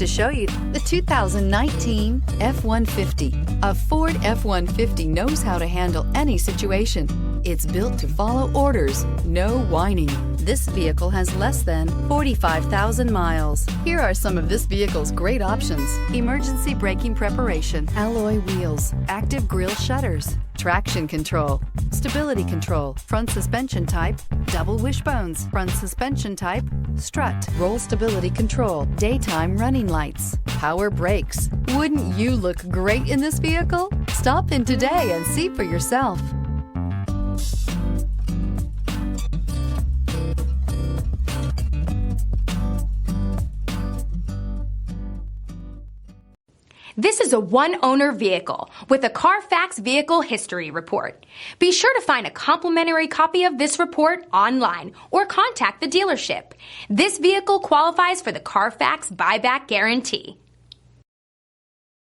to show you the 2019 F-150. A Ford F-150 knows how to handle any situation. It's built to follow orders, no whining. This vehicle has less than 45,000 miles. Here are some of this vehicle's great options: emergency braking preparation, alloy wheels, active grille shutters, traction control, stability control, front suspension type, double wishbones, front suspension type, strut, roll stability control, daytime running lights, power brakes. Wouldn't you look great in this vehicle? Stop in today and see for yourself. This is a one-owner vehicle with a Carfax Vehicle History Report. Be sure to find a complimentary copy of this report online or contact the dealership. This vehicle qualifies for the Carfax Buyback Guarantee.